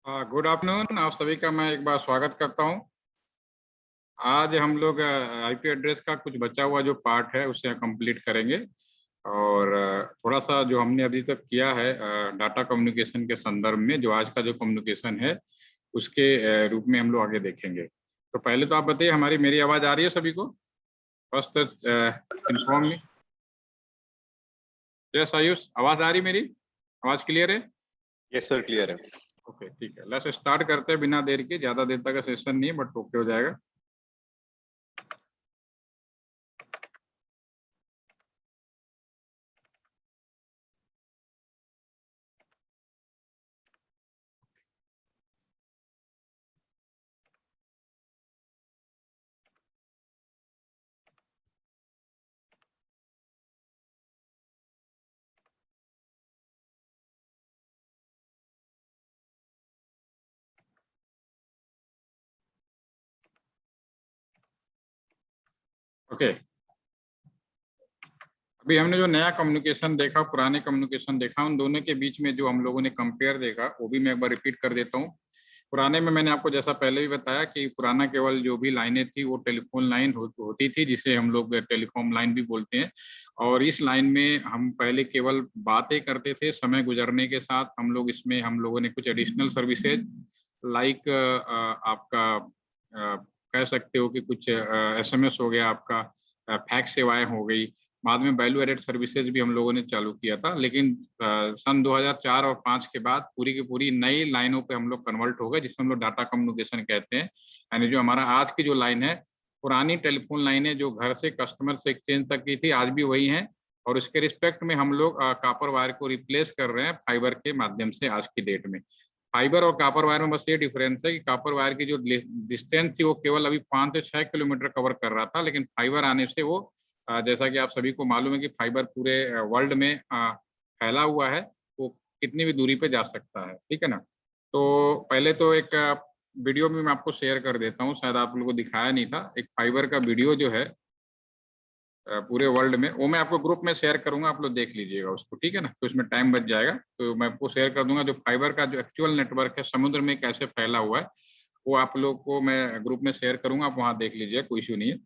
Good afternoon. आप सभी का मैं एक बार स्वागत करता हूं। आज हम लोग आईपी एड्रेस का कुछ बचा हुआ जो पार्ट है उसे कंप्लीट करेंगे और थोड़ा सा जो हमने अभी तक किया है डाटा कम्युनिकेशन के संदर्भ में जो आज का जो कम्युनिकेशन है उसके रूप में हम लोग आगे देखेंगे। तो पहले तो आप बताइए, हमारी मेरी आवाज आ रही है सभी को? First inform me. Yes Ayush, आवाज आ रही मेरी? आवाज क्लियर है? यस सर, क्लियर है। ओके ठीक है, लेट्स स्टार्ट करते हैं बिना देर के। ज्यादा देर तक का सेशन नहीं है बट ओके हो जाएगा। ओके, अभी हमने जो नया कम्युनिकेशन देखा, पुराने कम्युनिकेशन देखा, उन दोनों के बीच में जो हम लोगों ने कंपेयर देखा वो भी मैं एक बार रिपीट कर देता हूँ। पुराने में मैंने आपको जैसा पहले भी बताया कि पुराना केवल जो भी लाइनें थी वो टेलीफोन लाइन होती थी, जिसे हम लोग टेलीकॉम लाइन भी बोलते हैं। और इस लाइन में हम पहले केवल बातें करते थे। समय गुजरने के साथ हम लोग इसमें हम लोगों ने कुछ एडिशनल सर्विसेज लाइक आपका कह सकते हो कि कुछ एसएमएस हो गया, आपका फैक्स सेवाएं हो गई। बाद में वैल्यू एडेड सर्विसेज भी हम लोगों ने चालू किया था, लेकिन सन 2004 और 5 के बाद पूरी की पूरी नई लाइनों पे हम लोग कन्वर्ट हो गए, जिसे हम लोग डाटा कम्युनिकेशन कहते हैं। यानी जो हमारा आज की जो लाइन है, पुरानी टेलीफोन लाइनें जो घर से कस्टमर से एक्सचेंज तक की थी, आज भी वही हैं। और उसके रिस्पेक्ट में हम लोग कॉपर वायर को रिप्लेस कर रहे हैं फाइबर के माध्यम से आज की डेट में। फाइबर और कॉपर वायर में बस ये डिफरेंस है कि कॉपर वायर की जो डिस्टेंस थी वो केवल अभी 5 से 6 किलोमीटर कवर कर रहा था, लेकिन फाइबर आने से वो जैसा कि आप सभी को मालूम है कि फाइबर पूरे वर्ल्ड में फैला हुआ है, वो कितनी भी दूरी पे जा सकता है। ठीक है ना? तो पहले तो एक वीडियो में मैं आपको शेयर कर देता हूँ, शायद आप लोगों को दिखाया नहीं था। एक फाइबर का वीडियो जो है पूरे वर्ल्ड में, वो मैं आपको ग्रुप में शेयर करूंगा, आप लोग देख लीजिएगा उसको। ठीक है ना? तो उसमें टाइम बच जाएगा, तो मैं आपको शेयर कर दूंगा जो फाइबर का जो एक्चुअल नेटवर्क है समुद्र में कैसे फैला हुआ है, वो आप लोग को मैं ग्रुप में शेयर करूंगा, आप वहाँ देख लीजिएगा, कोई इश्यू नहीं है।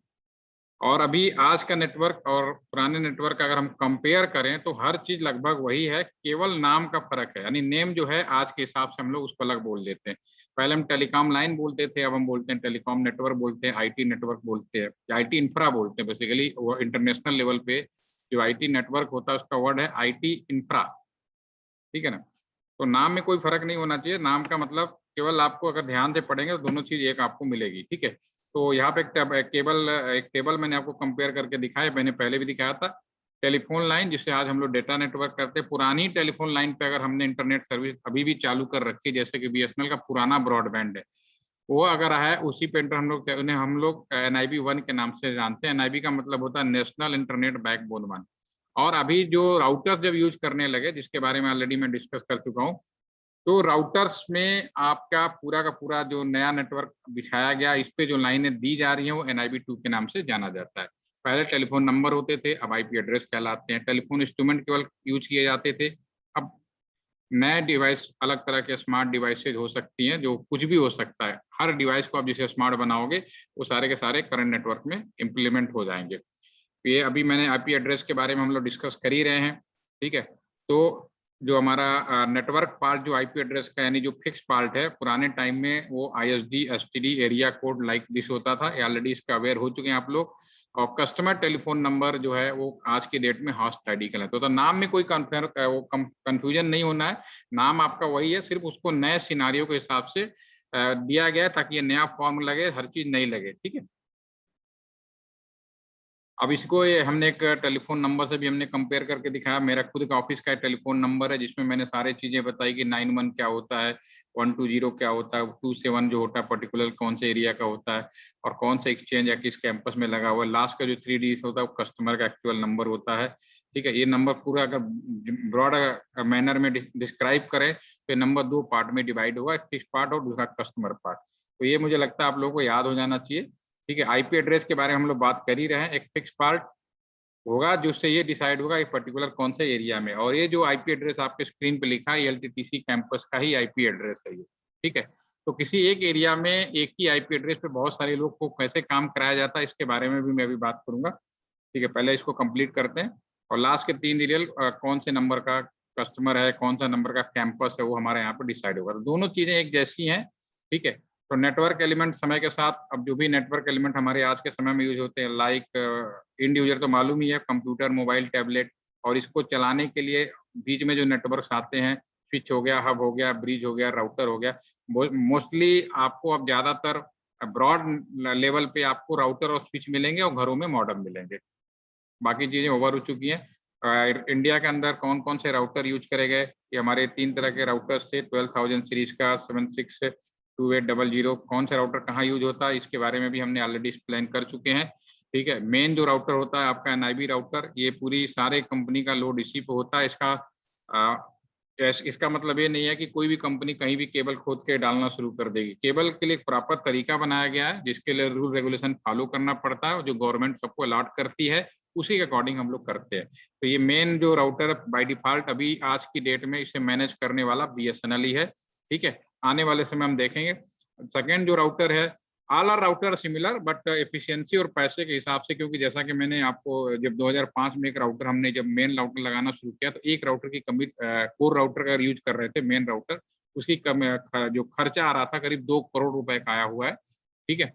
और अभी आज का नेटवर्क और पुराने नेटवर्क अगर हम कंपेयर करें तो हर चीज लगभग वही है, केवल नाम का फर्क है। यानी नेम जो है आज के हिसाब से हम लोग उसको अलग बोल देते हैं। पहले हम टेलीकॉम लाइन बोलते थे, अब हम बोलते हैं टेलीकॉम नेटवर्क बोलते हैं, आईटी नेटवर्क बोलते हैं, आईटी इंफ्रा बोलते हैं। बेसिकली वो इंटरनेशनल लेवल पे जो आईटी नेटवर्क होता है उसका वर्ड है आईटी इंफ्रा। ठीक है ना? तो नाम में कोई फर्क नहीं होना चाहिए। नाम का मतलब केवल आपको अगर ध्यान से पढ़ेंगे तो दोनों चीज एक आपको मिलेगी। ठीक है? तो यहाँ पे एक टेबल मैंने आपको कंपेयर करके दिखाया, मैंने पहले भी दिखाया था। टेलीफोन लाइन जिसे आज हम लोग डेटा नेटवर्क करते हैं, पुरानी टेलीफोन लाइन पे अगर हमने इंटरनेट सर्विस अभी भी चालू कर रखी है, जैसे कि बीएसएनएल का पुराना ब्रॉडबैंड है, वो अगर है उसी पे उन्हें हम लोग एनआईबी 1 के नाम से जानते हैं। एनआईबी का मतलब होता है नेशनल इंटरनेट बैकबोन 1। और अभी जो राउटर्स जब यूज करने लगे, जिसके बारे में ऑलरेडी मैं डिस्कस कर चुका हूँ, तो राउटर्स में आपका पूरा का पूरा जो नया नेटवर्क बिछाया गया, इस पे जो लाइनें दी जा रही हैं वो NIB2 के नाम से जाना जाता है। पहले टेलीफोन नंबर होते थे, अब आईपी एड्रेस कहलाते हैं। टेलीफोन इंस्ट्रूमेंट केवल यूज किए जाते थे, अब नए डिवाइस, अलग तरह के स्मार्ट डिवाइसेज हो सकती हैं, जो कुछ भी हो सकता है। हर डिवाइस को आप जिसे स्मार्ट बनाओगे वो सारे के सारे करंट नेटवर्क में इम्प्लीमेंट हो जाएंगे। ये अभी मैंने आईपी एड्रेस के बारे में हम लोग डिस्कस कर ही रहे हैं। ठीक है? तो जो हमारा नेटवर्क पार्ट जो आईपी एड्रेस का, यानी जो फिक्स पार्ट है, पुराने टाइम में वो ISD STD area code like this होता था। ऑलरेडी इसका अवेयर हो चुके हैं आप लोग। और कस्टमर टेलीफोन नंबर जो है वो आज की डेट में हॉस्ट आईडी कहलाता है। तो नाम में कोई कंफ्यूजन नहीं होना है। नाम आपका वही है, सिर्फ उसको नए सिनारियों के हिसाब से दिया गया है ताकि ये नया फॉर्म लगे, हर चीज नई लगे। ठीक है? अब इसको ये हमने एक टेलीफोन नंबर से भी हमने कंपेयर करके दिखाया। मेरा खुद का ऑफिस का टेलीफोन नंबर है, जिसमें मैंने सारी चीजें बताई कि 91 क्या होता है, 120 क्या होता है, 27 जो होता है पर्टिकुलर कौन से एरिया का होता है, और कौन सा एक्सचेंज या किस कैंपस में लगा हुआ है। लास्ट का जो 3 डिजिट होता है वो कस्टमर का एक्चुअल नंबर होता है। ठीक है? ये नंबर पूरा अगर ब्रॉड मैनर में डिस्क्राइब करें तो ये नंबर 2 पार्ट में डिवाइड होगा, एक फिक्स पार्ट और दूसरा कस्टमर पार्ट। तो ये मुझे लगता है आप लोगों को याद हो जाना चाहिए। ठीक है? आईपी एड्रेस के बारे में हम लोग बात कर ही रहे हैं। एक फिक्स पार्ट होगा जिससे ये डिसाइड होगा एक पर्टिकुलर कौन से एरिया में, और ये जो आईपी एड्रेस आपके स्क्रीन पे लिखा है एलटीटीसी कैंपस का ही आईपी एड्रेस है ये। ठीक है। तो किसी एक एरिया में एक ही आईपी एड्रेस पे बहुत सारे लोग को कैसे काम कराया जाता है, इसके बारे में भी मैं अभी बात करूंगा। ठीक है, पहले इसको कंप्लीट करते हैं। और लास्ट के 3 डिटेल कौन से नंबर का कस्टमर है, कौन सा नंबर का कैंपस है, वो हमारे यहाँ पे डिसाइड होगा। तो दोनों चीजें एक जैसी हैं। ठीक है, तो नेटवर्क एलिमेंट समय के साथ, अब जो भी नेटवर्क एलिमेंट हमारे आज के समय में यूज होते हैं, लाइक इंड यूजर तो मालूम ही है, कंप्यूटर, मोबाइल, टैबलेट, और इसको चलाने के लिए बीच में जो नेटवर्क आते हैं, स्विच हो गया, हब हो गया, ब्रिज हो गया, राउटर हो गया। मोस्टली आपको अब ज्यादातर ब्रॉड लेवल पे आपको राउटर और स्विच मिलेंगे और घरों में मॉडेम मिलेंगे। बाकी चीजें ओवर हो चुकी हैं। इंडिया के अंदर कौन कौन से राउटर यूज करे गए, ये हमारे 3 तरह के राउटर थे, 12,000 सीरीज का, 762800, कौन सा राउटर कहाँ यूज होता है, इसके बारे में भी हमने ऑलरेडी एक्सप्लेन कर चुके हैं। ठीक है, मेन जो राउटर होता है आपका एनआईबी राउटर, ये पूरी सारे कंपनी का लोड इसी पे होता है। इसका मतलब ये नहीं है कि कोई भी कंपनी कहीं भी केबल खोद के डालना शुरू कर देगी। केबल के लिए एक प्रॉपर तरीका बनाया गया है, जिसके लिए रूल रेगुलेशन फॉलो करना पड़ता है, जो गवर्नमेंट सबको अलॉट करती है, उसी के अकॉर्डिंग हम लोग करते हैं। तो ये मेन जो राउटर बाय डिफॉल्ट अभी आज की डेट में इसे मैनेज करने वाला बीएसएनएल ही है। ठीक है, आने वाले समय हम देखेंगे। सेकेंड जो राउटर है, all are router similar, but efficiency और पैसे के हिसाब से, क्योंकि जैसा कि मैंने आपको जब 2005 में एक राउटर हमने जब मेन राउटर लगाना शुरू किया, तो एक राउटर की कमी, कोर राउटर का यूज कर रहे थे मेन राउटर, उसकी जो खर्चा आ रहा था करीब 2 करोड़ रुपए का आया हुआ है। ठीक है,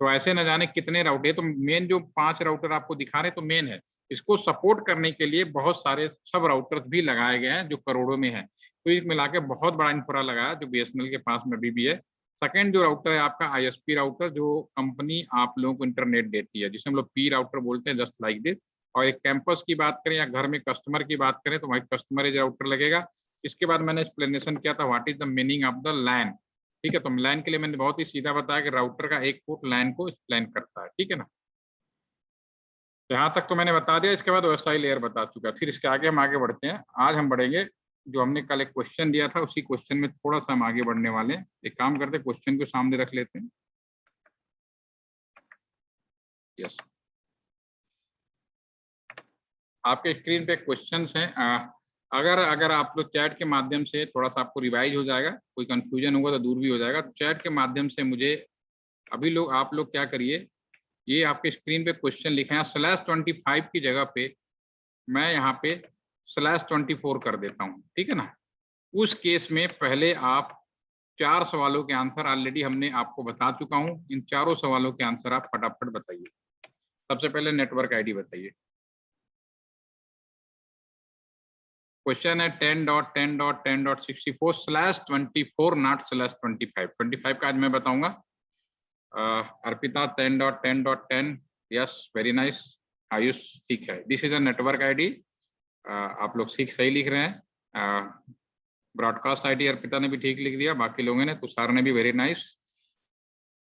तो ऐसे न जाने कितने राउटर, तो मेन जो 5 राउटर आपको दिखा रहे तो मेन है, इसको सपोर्ट करने के लिए बहुत सारे सब राउटर्स भी लगाए गए हैं जो करोड़ों में है। तो इस मिला के बहुत बड़ा इंफ्रा लगाया जो बीएसएनएल के पास में भी है। सेकेंड जो राउटर है आपका आईएसपी राउटर, जो कंपनी आप लोगों को इंटरनेट देती है, जिसे हम लोग पी राउटर बोलते हैं, जस्ट लाइक दिस। और एक कैंपस की बात करें या घर में कस्टमर की बात करें तो वही कस्टमर एज राउटर लगेगा। इसके बाद मैंने एक्सप्लेनेशन किया था what is the meaning of the lane. ठीक है, तो लैन के लिए मैंने बहुत ही सीधा बताया कि राउटर का एक पोर्ट लैन को एक्सप्लेन करता है। ठीक है ना, यहाँ तक तो मैंने बता दिया। इसके बाद ओएसआई लेयर बता चुका, फिर इसके आगे हम आगे बढ़ते हैं। आज हम बढ़ेंगे, जो हमने कल एक क्वेश्चन दिया था उसी क्वेश्चन में थोड़ा सा हम आगे बढ़ने वाले हैं। एक काम करते हैं, क्वेश्चन को सामने रख लेते हैं। यस, आपके स्क्रीन पे क्वेश्चंस हैं। अगर आप लोग चैट के माध्यम से, थोड़ा सा आपको रिवाइज हो जाएगा, कोई कंफ्यूजन होगा तो दूर भी हो जाएगा। तो चैट के माध्यम से मुझे अभी आप लोग क्या करिए, ये आपके स्क्रीन पे क्वेश्चन लिखे हैं, /25 की जगह पे मैं यहाँ पे /24 कर देता हूँ। ठीक है ना, उस केस में पहले आप 4 सवालों के आंसर ऑलरेडी हमने आपको बता चुका हूँ। इन चारों सवालों के आंसर आप फटाफट बताइए। सबसे पहले नेटवर्क आईडी बताइए। क्वेश्चन है 10.10.10.64/24 नॉट /25। 25 का आज मैं बताऊंगा। Arpita 10.10.10, yes very nice. Ayush ठीक है, this is a network ID. आप लोग सही लिख रहे हैं। ब्रॉडकास्ट आईडी अर्पिता ने भी ठीक लिख दिया, बाकी लोगों ने, तुषार ने भी वेरी नाइस।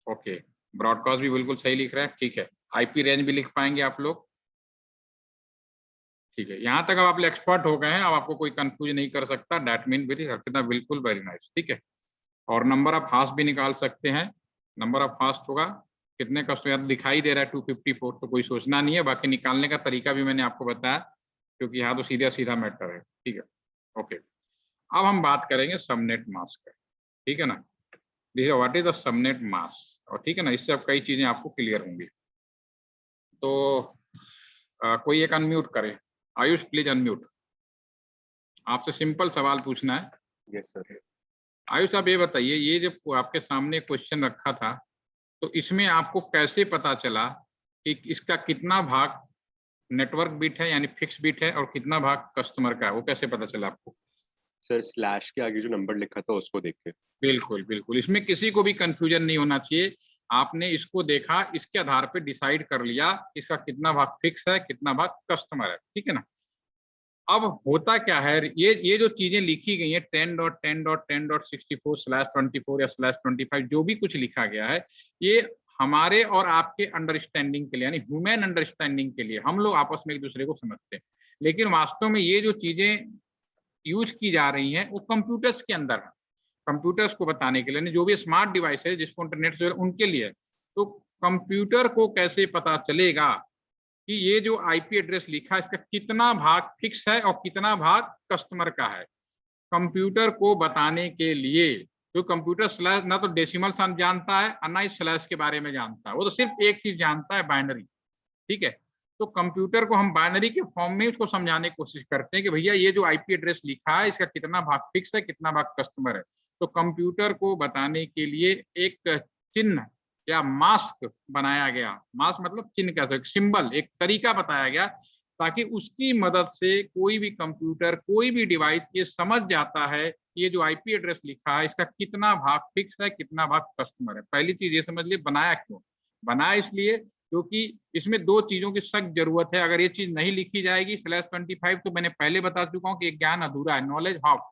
ओके, ब्रॉडकास्ट भी बिल्कुल सही लिख रहे हैं। ठीक है, आईपी रेंज भी लिख पाएंगे आप लोग। ठीक है, यहाँ तक अब आप एक्सपर्ट हो गए हैं, अब आपको कोई कंफ्यूज नहीं कर सकता। डैट मीन वेरी अर्पिता बिल्कुल वेरी नाइस। ठीक है, और नंबर ऑफ फास्ट भी निकाल सकते हैं। नंबर ऑफ फास्ट होगा कितने का, दिखाई दे रहा है 254, तो कोई सोचना नहीं है। बाकी निकालने का तरीका भी मैंने आपको बताया, क्योंकि यहाँ तो सीधा सीधा मैटर है। ठीक है, ओके, अब हम बात करेंगे सबनेट मास्क का। ठीक है ना, देखिए what is the subnet mask, और ठीक है ना, इससे अब कई चीजें आपको क्लियर होंगी। तो कोई एक अनम्यूट करे। Ayush please unmute. आपसे सिंपल सवाल पूछना है। Yes sir. आयुष आप ये बताइए, ये जब आपके सामने क्वेश्चन रखा था, तो इसमें आपको कैसे पता चला कि इसका कितना भाग नेटवर्क बिट है यानी फिक्स बिट है और कितना भाग कस्टमर का है, वो कैसे पता चला आपको? सर स्लैश के आगे जो नंबर लिखा था उसको देख के। बिल्कुल बिल्कुल, इसमें किसी को भी कंफ्यूजन नहीं होना चाहिए। आपने इसको देखा, इसके आधार पे डिसाइड कर लिया इसका कितना भाग फिक्स है, कितना भाग कस्टमर है। ठीक है ना, अब होता क्या है, ये जो चीजें लिखी गई हैं 10.10.10.64/24 या /25, जो भी कुछ लिखा गया है, ये हमारे और आपके अंडरस्टैंडिंग के लिए, यानी ह्यूमन अंडरस्टैंडिंग के लिए, हम लोग आपस में एक दूसरे को समझते हैं। लेकिन वास्तव में ये जो चीजें यूज की जा रही हैं वो कंप्यूटर्स के अंदर है, कंप्यूटर्स को बताने के लिए, जो भी स्मार्ट डिवाइस है जिसको इंटरनेट से उनके लिए। तो कंप्यूटर को कैसे पता चलेगा कि ये जो आईपी एड्रेस लिखा है इसका कितना भाग फिक्स है और कितना भाग कस्टमर का है? कंप्यूटर को बताने के लिए जो कंप्यूटर स्लैश ना तो डेसिमल सन जानता है और ना ही स्लैश के बारे में जानता है, वो तो सिर्फ एक चीज जानता है, बाइनरी। ठीक है, तो कंप्यूटर को हम बाइनरी के फॉर्म में उसको समझाने की कोशिश करते हैं कि भैया ये जो आईपी एड्रेस लिखा है इसका कितना भाग फिक्स है, कितना भाग कस्टमर है। तो कंप्यूटर को बताने के लिए एक चिन्ह या मास्क बनाया गया, मास्क मतलब चिन्ह कह सकते, सिंबल, एक तरीका बताया गया ताकि उसकी मदद से कोई भी कंप्यूटर, कोई भी डिवाइस ये समझ जाता है ये जो आईपी एड्रेस लिखा है इसका कितना भाग फिक्स है, कितना भाग कस्टमर है। पहली चीज ये समझ लिए बनाया क्यों, बनाया इसलिए क्योंकि इसमें दो चीजों की सख्त जरूरत है। अगर ये चीज नहीं लिखी जाएगी /25, तो मैंने पहले बता चुका हूँ कि ज्ञान अधूरा है, नॉलेज हाफ।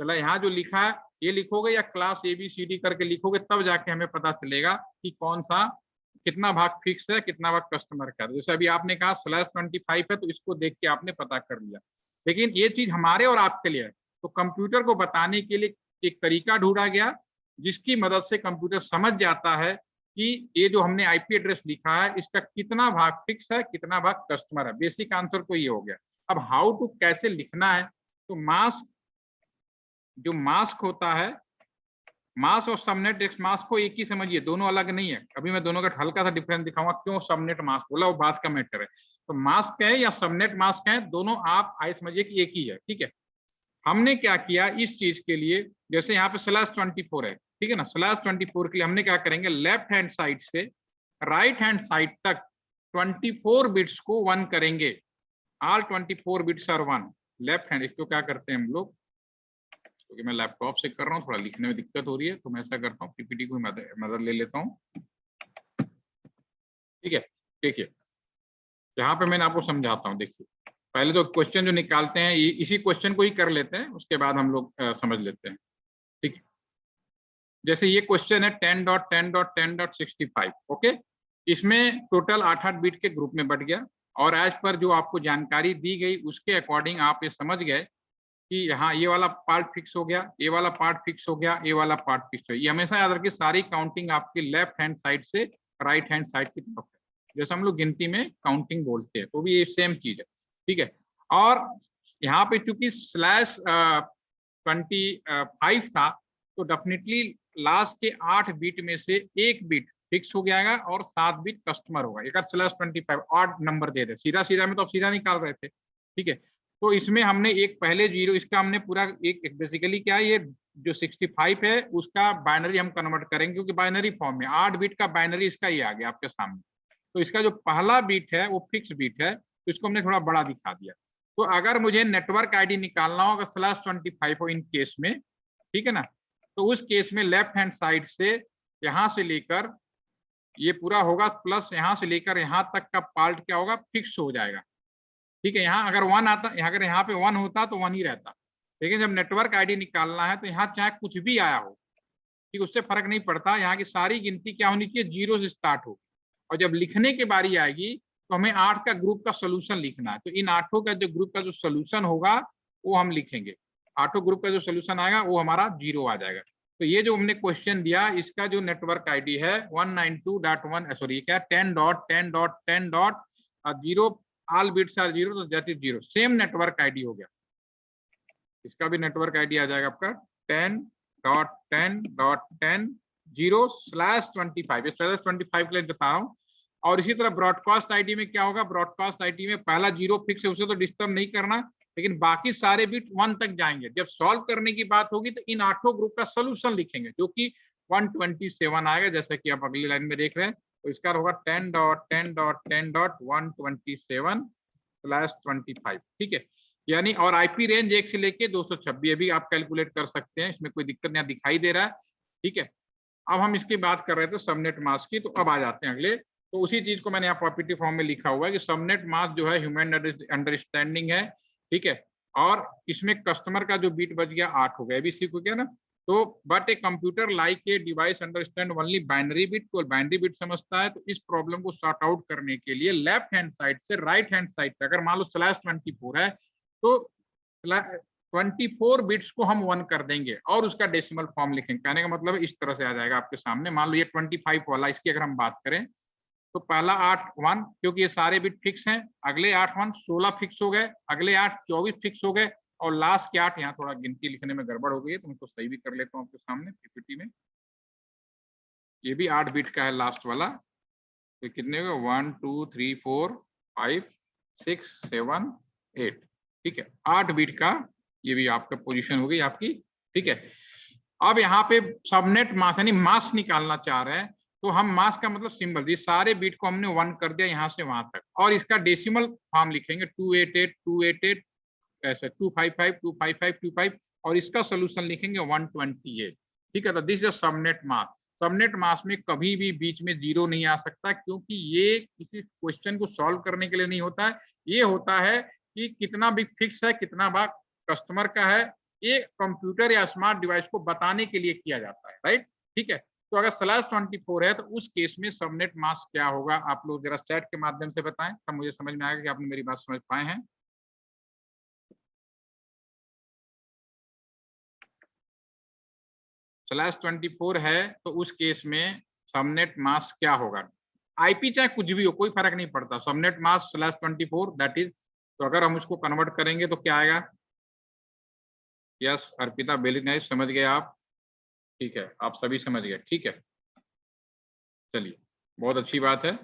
चला यहाँ जो लिखा है ये लिखोगे या क्लास ABCD करके लिखोगे तब जाके हमें पता चलेगा कि कौन सा कितना भाग फिक्स है, कितना भाग कस्टमर का। जैसे अभी आपने कहा /25 है तो इसको देख के आपने पता कर लिया, लेकिन ये चीज हमारे और आपके लिए है। तो कंप्यूटर को बताने के लिए एक तरीका ढूंढा गया जिसकी मदद से कंप्यूटर समझ जाता है कि ये जो हमने आईपी एड्रेस लिखा है इसका कितना भाग फिक्स है, कितना भाग कस्टमर है। बेसिक आंसर तो ये हो गया। अब हाउ टू कैसे लिखना है, तो मास्क, जो मास्क होता है, मास्क और सबनेट टेक्स्ट मास्क को एक ही समझिए, दोनों अलग नहीं है। अभी मैं दोनों का हल्का सा डिफरेंस दिखाऊंगा, क्यों सबनेट मास्क बोला वो बात का मैटर है। तो मास्क है या सबनेट मास्क है, दोनों आप आए समझिए कि एक ही है। ठीक है, हमने क्या किया इस चीज के लिए, जैसे यहाँ पे /24 है, ठीक है ना, /24 के लिए हमने क्या करेंगे, लेफ्ट हैंड साइड से राइट हैंड साइड तक 24 बिट्स को 1 करेंगे। All 24 bits are 1। Left hand, इसको क्या करते हैं हम लोग, क्योंकि मैं लैपटॉप से कर रहा हूँ, थोड़ा लिखने में दिक्कत हो रही है, तो मैं ऐसा करता हूँ पीपीटी को मदद ले लेता हूँ। ठीक है, देखिए यहाँ पे मैंने आपको समझाता हूँ। देखिए पहले तो क्वेश्चन जो निकालते हैं इसी क्वेश्चन को ही कर लेते हैं, उसके बाद हम लोग समझ लेते हैं। ठीक है, जैसे ये क्वेश्चन है 10.10.10.65। ओके, इसमें टोटल 8 बिट के ग्रुप में बट गया, और एज पर जो आपको जानकारी दी गई उसके अकॉर्डिंग आप ये समझ गए कि यहाँ ये वाला पार्ट फिक्स हो गया, ये वाला पार्ट फिक्स हो गया, ये वाला पार्ट फिक्स हो गया। ये हमेशा याद रखिए, सारी काउंटिंग आपकी लेफ्ट हैंड साइड से राइट हैंड साइड की तरफ है, जैसे हम लोग गिनती में काउंटिंग बोलते हैं, तो भी ये सेम चीज है। ठीक है, और यहाँ पे चूंकि /25 था, तो डेफिनेटली लास्ट के 8 बिट में से 1 बिट फिक्स हो जाएगा और 7 बिट कस्टमर होगा। एक /25 ऑड नंबर दे रहे, सीधा सीधा में तो आप सीधा निकाल रहे थे। ठीक है, तो इसमें हमने एक पहले जीरो, इसका हमने पूरा एक बेसिकली क्या है, ये जो 65 है उसका बाइनरी हम कन्वर्ट करेंगे, क्योंकि बाइनरी फॉर्म में 8 बिट का बाइनरी इसका ही आ गया आपके सामने। तो इसका जो पहला बिट है वो फिक्स बिट है, तो इसको हमने थोड़ा बड़ा दिखा दिया। तो अगर मुझे नेटवर्क आईडी निकालना होगा /25 हो इन केस में, ठीक है ना, तो उस केस में लेफ्ट हैंड साइड से यहां से लेकर ये पूरा होगा प्लस यहां से लेकर यहां तक का पार्ट क्या होगा, फिक्स हो जाएगा। ठीक है, यहाँ अगर 1 आता, अगर यहाँ पे 1 होता तो 1 ही रहता, लेकिन जब नेटवर्क आईडी निकालना है तो यहाँ चाहे कुछ भी आया हो, ठीक, उससे फर्क नहीं पड़ता, यहाँ की सारी गिनती क्या होनी चाहिए, 0 से स्टार्ट हो। और जब लिखने की बारी आएगी तो हमें 8 का ग्रुप का सोल्यूशन लिखना है, तो इन 8 का जो ग्रुप का जो सोल्यूशन होगा वो हम लिखेंगे। 8 ग्रुप का जो सोल्यूशन आएगा वो हमारा 0 आ जाएगा। तो ये जो हमने क्वेश्चन दिया, इसका जो नेटवर्क आईडी है 192.1 सॉरी क्या 10.10.10.0, ऑल बिट्स आर 0, तो that is 0, same network ID हो गया। इसका भी नेटवर्क आईडी आ जाएगा आपका 10.10.10.0/25। /25 के लिए बता रहा हूँ। और इसी तरह ब्रॉडकास्ट आईडी में क्या होगा, ब्रॉडकास्ट आईडी में पहला 0 फिक्स है, उसे तो डिस्टर्ब नहीं करना, लेकिन बाकी सारे बिट 1 तक जाएंगे। जब सॉल्व करने की बात होगी तो इन 8 ग्रुप का सोल्यूशन लिखेंगे, जो कि 127 आएगा, जैसा कि आप अगली लाइन में देख रहे हैं। तो इसका होगा 10.10.10.127/25। ठीक है, यानी और आईपी रेंज 1 से लेके 226 भी आप कैलकुलेट कर सकते हैं, इसमें कोई दिक्कत नहीं दिखाई दे रहा है। ठीक है, अब हम इसकी बात कर रहे थे सबनेट मास्क की, तो अब आ जाते हैं अगले। तो उसी चीज को मैंने यहाँ पीपीटी फॉर्म में लिखा हुआ है कि सबनेट मास्क जो है ह्यूमन अंडरस्टैंडिंग है। ठीक है, और इसमें कस्टमर का जो बीट बच गया 8 हो गया, भी सीख हो गया ना। तो but a computer like a device understand only binary bit, को बाइनरी बिट समझता है। तो इस प्रॉब्लम को सॉर्ट आउट करने के लिए लेफ्ट हैंड साइड से राइट हैंड साइड पे, अगर मान लो /24 है तो 24 बिट्स को हम 1 कर देंगे और उसका डेसिमल फॉर्म लिखेंगे। कहने का मतलब इस तरह से आ जाएगा आपके सामने। मान लो ये 25 वाला, इसकी अगर हम बात करें तो पहला 8 1, क्योंकि ये सारे बिट फिक्स हैं, अगले 8 1 16 फिक्स हो गए, अगले 8 24 फिक्स हो गए, और लास्ट के 8, यहाँ थोड़ा गिनती लिखने में गड़बड़ हो गई है तो मैं तो सही भी कर लेता हूँ आपके सामने पीपीटी में। ये भी 8 बिट का है लास्ट वाला, तो कितने हो गए 1 2 3 4 5 6 7 8, ठीक है 8 बिट का ये भी आपका पोजीशन हो गई आपकी, ठीक है। अब यहाँ पे सबनेट मास्क यानी मास्क निकालना चाह रहे हैं, तो हम मास्क का मतलब सिंबल, ये सारे बिट को हमने 1 कर दिया यहाँ से वहां तक, और इसका डेसिमल फॉर्म लिखेंगे 288 288 ऐसे 255 255 25, और इसका सोल्यूशन लिखेंगे 128, ठीक है। तो this is subnet mask. Subnet mask में कभी भी बीच में जीरो नहीं आ सकता, क्योंकि ये किसी क्वेश्चन को सॉल्व करने के लिए नहीं होता है, ये होता है कि कितना बिट फिक्स है, कितना भाग कस्टमर का है, ये कंप्यूटर या स्मार्ट डिवाइस को बताने के लिए किया जाता है, राइट, ठीक है। तो अगर /24 है तो उस केस में सबनेट मास्क क्या होगा, आप लोग जरा चैट के माध्यम से बताएं, तब मुझे समझ में आएगा कि आपने मेरी बात समझ पाए हैं। /24 है तो उस केस में सबनेट मास्क क्या होगा, आईपी चाहे कुछ भी हो कोई फर्क नहीं पड़ता, सबनेट मास्क /24 दैट इज, तो अगर हम उसको कन्वर्ट करेंगे तो क्या आएगा, यस अर्पिता वेरी नाइस, समझ गए आप, ठीक है आप सभी समझ गए, ठीक है चलिए बहुत अच्छी बात है।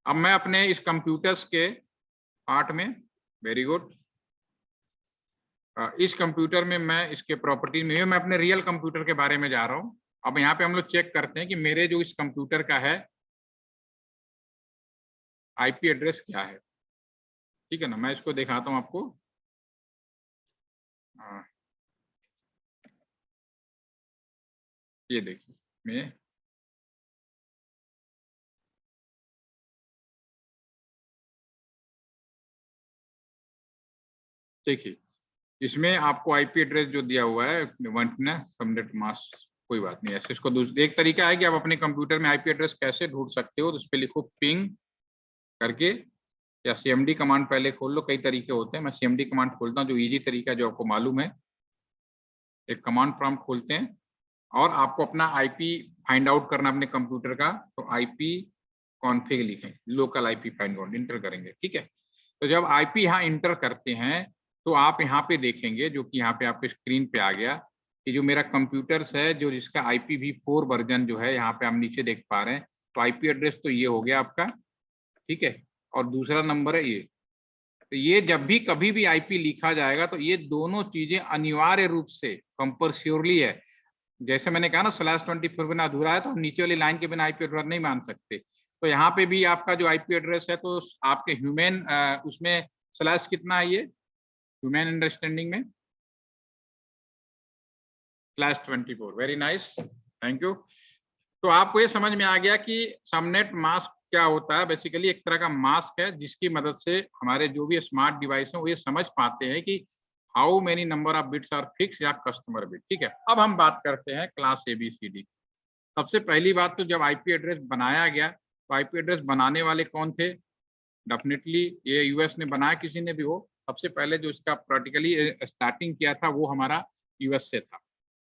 अब मैं अपने इस कंप्यूटर्स के पार्ट में, वेरी गुड, इस कंप्यूटर में मैं इसके प्रॉपर्टी में मैं अपने रियल कंप्यूटर के बारे में जा रहा हूं। अब यहाँ पे हम लोग चेक करते हैं कि मेरे जो इस कंप्यूटर का है आईपी एड्रेस क्या है, ठीक है ना, मैं इसको दिखाता हूं आपको। ये देखिए मैं देखिए इसमें आपको आईपी एड्रेस जो दिया हुआ है सबनेट मास्क, कोई बात नहीं, ऐसे इसको एक तरीका है कि आप अपने कंप्यूटर में आईपी एड्रेस कैसे ढूंढ सकते हो, तो इस पे लिखो पिंग करके, या सीएमडी कमांड पहले खोल लो, कई तरीके होते हैं, मैं सीएमडी कमांड खोलता हूँ जो इजी तरीका जो आपको मालूम है। एक कमांड प्रॉम्प्ट खोलते हैं और आपको अपना आईपी फाइंड आउट करना अपने कंप्यूटर का, तो आईपी कॉन्फिग लिखें, local IP find out inter करेंगे, ठीक है। तो जब आईपी यहाँ इंटर करते हैं तो आप यहाँ पे देखेंगे, जो कि यहाँ पे आपके स्क्रीन पे आ गया, कि जो मेरा कंप्यूटर है जो जिसका IPv4 वर्जन जो है यहाँ पे आप नीचे देख पा रहे हैं, तो आईपी एड्रेस तो ये हो गया आपका, ठीक है, और दूसरा नंबर है ये। तो ये जब भी कभी भी आईपी लिखा जाएगा तो ये दोनों चीजें अनिवार्य रूप से कंपल्सरी है, जैसे मैंने कहा ना /24 बिना अधूरा है, तो हम नीचे वाली लाइन के बिना आईपी एड्रेस नहीं मान सकते, तो यहाँ पे भी आपका जो आईपी एड्रेस है तो आपके ह्यूमन उसमें स्लैश कितना है, ये ह्यूमन अंडरस्टैंडिंग में /24, वेरी नाइस, थैंक यू। तो आपको ये समझ में आ गया कि सबनेट मास्क क्या होता है, बेसिकली एक तरह का मास्क है जिसकी मदद से हमारे जो भी स्मार्ट डिवाइस हैं वो ये समझ पाते हैं कि how many number of bits are fix या कस्टमर बिट, ठीक है। अब हम बात करते हैं क्लास ABCD। सबसे पहली बात, तो जब आईपी एड्रेस बनाया गया तो आईपी एड्रेस बनाने वाले कौन थे, डेफिनेटली ये यूएस ने बनाया, किसी ने भी हो, सबसे पहले जो इसका प्रैक्टिकली स्टार्टिंग किया था वो हमारा यूएस से था,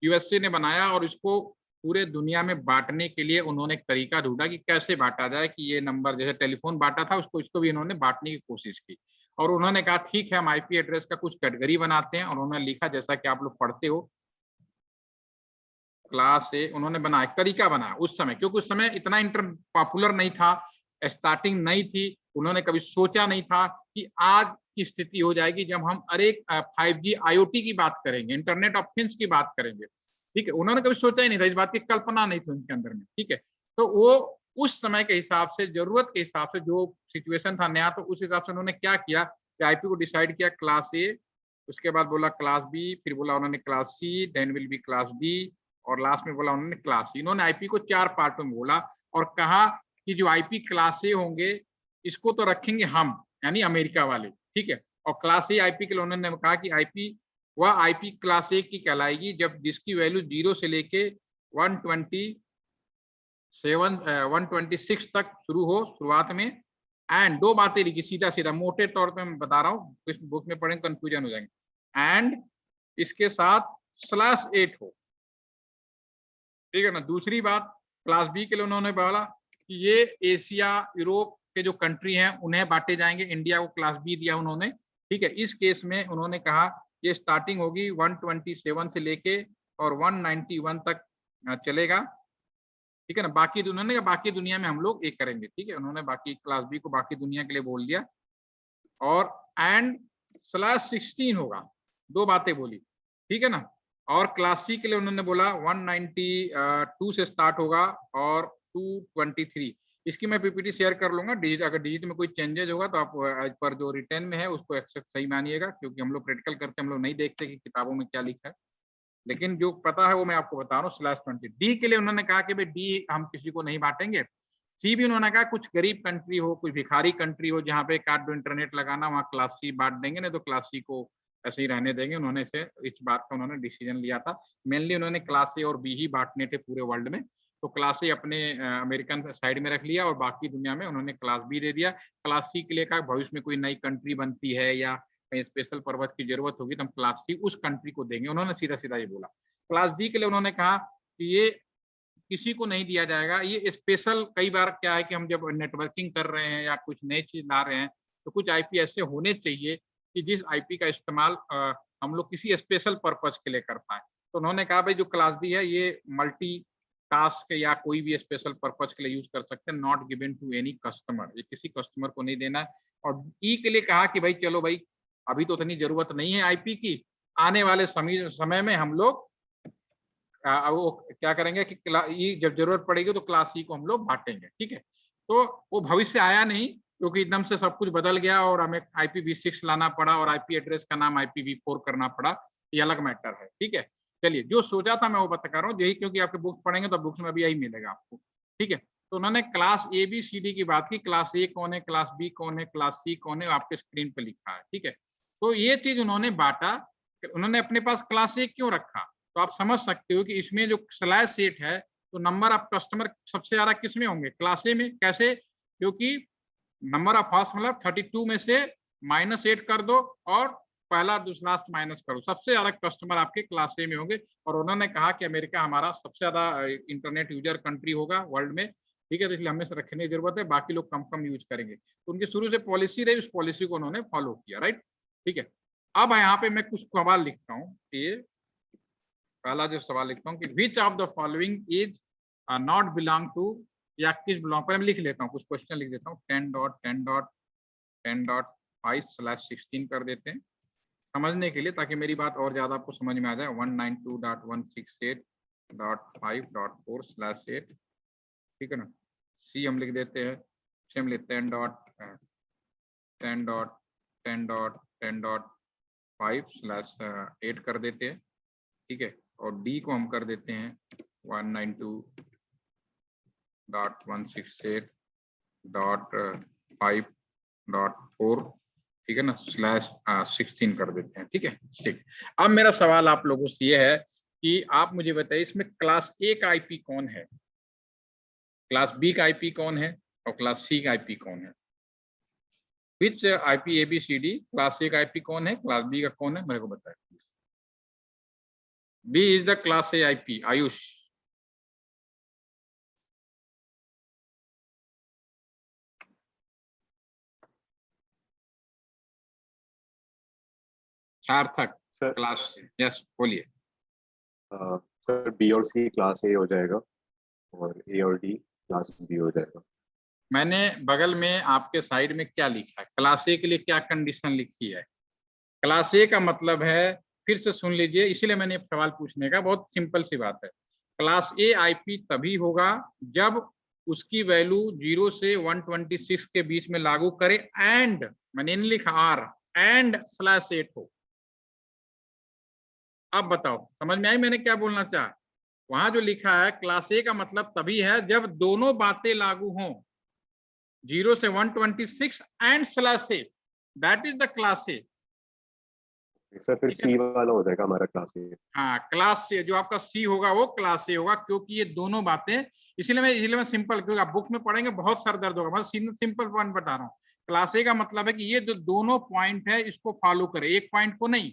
यूएसए ने बनाया, और इसको पूरे दुनिया में बांटने के लिए उन्होंने एक तरीका ढूंढा कि कैसे बांटा जाए, कि ये नंबर जैसे टेलीफोन बांटा था उसको, इसको भी इन्होंने बांटने की कोशिश की, और उन्होंने कहा ठीक है हम आईपी एड्रेस का कुछ कैटेगरी बनाते हैं, और उन्होंने लिखा जैसा कि आप लोग पढ़ते हो क्लास A, उन्होंने बनाया तरीका बनाया उस समय, क्योंकि उस समय इतना इंटर पॉपुलर नहीं था, स्टार्टिंग नहीं थी, उन्होंने कभी सोचा नहीं था कि आज की स्थिति हो जाएगी जब हम अरे 5G IoT की बात करेंगे, इंटरनेट ऑफ थिंग्स की बात करेंगे, ठीक है, उन्होंने कभी सोचा ही नहीं था, इस बात की कल्पना नहीं थी उनके अंदर में, ठीक है। तो वो उस समय के हिसाब से, जरूरत के हिसाब से, जो सिचुएशन था नया, तो उस हिसाब से उन्होंने क्या किया कि आईपी को डिसाइड किया क्लास A, उसके बाद बोला क्लास B, फिर बोला उन्होंने class C, then will be class D, और लास्ट में बोला उन्होंने क्लास C। इन्होंने आईपी को 4 पार्ट में बोला और कहा कि जो आईपी क्लास A होंगे इसको तो रखेंगे हम, यानी अमेरिका वाले, ठीक है, और क्लास A आईपी के लिए उन्होंने कहा कि आईपी वह आईपी क्लास A की कहलाएगी जब जिसकी वैल्यू 0 से लेके 126 तक शुरू हो शुरुआत में, एंड 2 बातें लिखी सीधा सीधा, मोटे तौर पे मैं बता रहा हूँ, इस बुक में पढ़ेंगे कंफ्यूजन हो जाएंगे, एंड इसके साथ /8 हो, ठीक है ना। दूसरी बात क्लास B के लिए उन्होंने बोला कि ये एशिया यूरोप के जो कंट्री हैं उन्हें बांटे जाएंगे, इंडिया को क्लास B दिया उन्होंने, ठीक है। इस केस में उन्होंने कहा ये स्टार्टिंग होगी 127 से लेके और 191 तक चलेगा, ठीक है ना। बाकी उन्होंने कहा बाकी दुनिया में हम लोग एक करेंगे, ठीक है। उन्होंने बाकी क्लास बी को बाकी दुनिया के लिए बोल दिया। और एंड /16 होगा, दो बातें बोली, ठीक है ना। और क्लास सी के लिए उन्होंने बोला 192 से स्टार्ट होगा और 223। इसकी मैं पीपीटी शेयर कर लूंगा। डिजिट अगर डिजिट में कोई चेंजेस होगा तो आप एज पर जो रिटर्न में है उसको एक्सेप्ट सही मानिएगा, क्योंकि हम लोग प्रैक्टिकल करते हम लोग नहीं देखते कि किताबों में क्या लिखा है, लेकिन जो पता है वो मैं आपको बता रहा हूँ। /20 डी के लिए उन्होंने कहा कि भाई डी हम किसी को नहीं बांटेंगे। सी भी उन्होंने कहा कुछ गरीब कंट्री हो, कुछ भिखारी कंट्री हो जहाँ पे कार्ड इंटरनेट लगाना, वहाँ क्लास सी बांट देंगे, नहीं तो क्लास सी को ऐसे ही रहने देंगे। उन्होंने इस बात का उन्होंने डिसीजन लिया था। मेनली उन्होंने क्लास ए और बी ही बांटने थे पूरे वर्ल्ड में, तो क्लास ए अपने अमेरिकन साइड में रख लिया और बाकी दुनिया में उन्होंने क्लास बी दे दिया। क्लास सी के लिए कहा भविष्य में कोई नई कंट्री बनती है या कहीं स्पेशल पर्पज की जरूरत होगी तो हम क्लास सी उस कंट्री को देंगे, उन्होंने सीधा सीधा ये बोला। क्लास डी के लिए उन्होंने कहा कि ये किसी को नहीं दिया जाएगा, ये स्पेशल। कई बार क्या है कि हम जब नेटवर्किंग कर रहे हैं या कुछ नई चीज ला रहे हैं तो कुछ आईपी ऐसे होने चाहिए कि जिस आईपी का इस्तेमाल हम लोग किसी स्पेशल पर्पज के लिए कर पाए। तो उन्होंने कहा भाई जो क्लास डी है ये मल्टी टास्क या कोई भी स्पेशल पर्पज के लिए यूज कर सकते हैं, not given to any customer, ये किसी कस्टमर को नहीं देना है। और ई के लिए कहा कि भाई चलो भाई अभी तो इतनी जरूरत नहीं है आईपी की, आने वाले समय में हम लोग वो क्या करेंगे कि जब जरूरत पड़ेगी तो क्लास सी को हम लोग बांटेंगे, ठीक है। तो वो भविष्य आया नहीं, क्योंकि एकदम से सब कुछ बदल गया और हमें IPv6 लाना पड़ा और आईपी एड्रेस का नाम IPv4 करना पड़ा, ये अलग मैटर है, ठीक है। चलिए जो सोचा था मैं वो बता रहा हूँ यही, क्योंकि आपके बुक्स पढ़ेंगे तो बुक्स में भी यही मिलेगा आपको, ठीक है। तो उन्होंने क्लास ABCD की बात की, क्लास ए कौन है, क्लास बी कौन है, क्लास सी कौन है, आपके स्क्रीन पे लिखा है, ठीक है। तो ये चीज उन्होंने बांटा। उन्होंने अपने पास क्लास ए क्यों रखा, तो आप समझ सकते हो कि इसमें जो /8 है तो नंबर ऑफ कस्टमर सबसे ज्यादा किस में होंगे, क्लास ए में। कैसे, क्योंकि नंबर ऑफ हाउस मतलब 32 में से -8 कर दो और पहला दूसरा माइनस करो, सबसे ज्यादा कस्टमर आपके क्लास ए में होंगे। और उन्होंने कहा कि अमेरिका हमारा सबसे ज्यादा इंटरनेट यूजर कंट्री होगा वर्ल्ड में, ठीक है। तो इसलिए हमें से रखने की जरूरत है, बाकी लोग कम कम यूज करेंगे। तो उनकी शुरू से पॉलिसी रही, उस पॉलिसी को उन्होंने फॉलो किया, राइट, ठीक है। अब यहाँ पे मैं कुछ सवाल लिखता हूँ। ये पहला जो सवाल लिखता हूँ कि which of the following is not belong to, या किस बिलोंग पर, मैं लिख लेता हूँ कुछ क्वेश्चन लिख देता हूँ। 10.10.10.5/16 कर देते हैं समझने के लिए, ताकि मेरी बात और ज्यादा आपको समझ में आ जाए। 192.168.5.4/8, ठीक है ना। सी हम लिख देते हैं, हम लिखते हैं 10.10.10.5/8 कर देते हैं, ठीक है। और डी को हम कर देते हैं 192.168.5.4, ठीक है ना, /16 कर देते हैं, ठीक है, ठीक। अब मेरा सवाल आप लोगों से ये है कि आप मुझे बताइए इसमें क्लास ए का आईपी कौन है, क्लास बी का आईपी कौन है और क्लास सी का आईपी कौन है। विच आईपी ABCD, क्लास ए का आईपी कौन है, क्लास बी का कौन है, मेरे को बताए। B is the class A IP. Ayush, सार्थक, सर क्लास, यस बोलिए। सर बी और सी क्लास ए हो जाएगा और ए और डी क्लास बी हो जाएगा। मैंने बगल में आपके साइड में क्या लिखा है, क्लास ए के लिए क्या कंडीशन लिखी है। क्लास ए का मतलब है, फिर से सुन लीजिए, इसीलिए मैंने सवाल पूछने का, बहुत सिंपल सी बात है। क्लास ए आईपी तभी होगा जब उसकी वैल्यू 0 से 126 के बीच में लागू करे एंड, मैंने नहीं लिखा आर, एंड /8 हो। अब बताओ समझ में आई मैंने क्या बोलना चाहा। वहां जो लिखा है क्लास ए का मतलब तभी है जब दोनों बातें लागू हों, 0 से 126 and /8, that is the class A. Sir फिर ठीक है सी ना, वाला हो जाएगा हमारा क्लास ए। हाँ क्लास से जो आपका सी होगा वो क्लास ए होगा, क्योंकि ये दोनों बातें, इसलिए मैं सिंपल, क्योंकि आप बुक में पढ़ेंगे बहुत सर दर्द होगा, बस सिंपल पॉइंट बता रहा हूँ। क्लास ए का मतलब है कि ये जो दोनों पॉइंट है इसको फॉलो करे, एक पॉइंट को नहीं।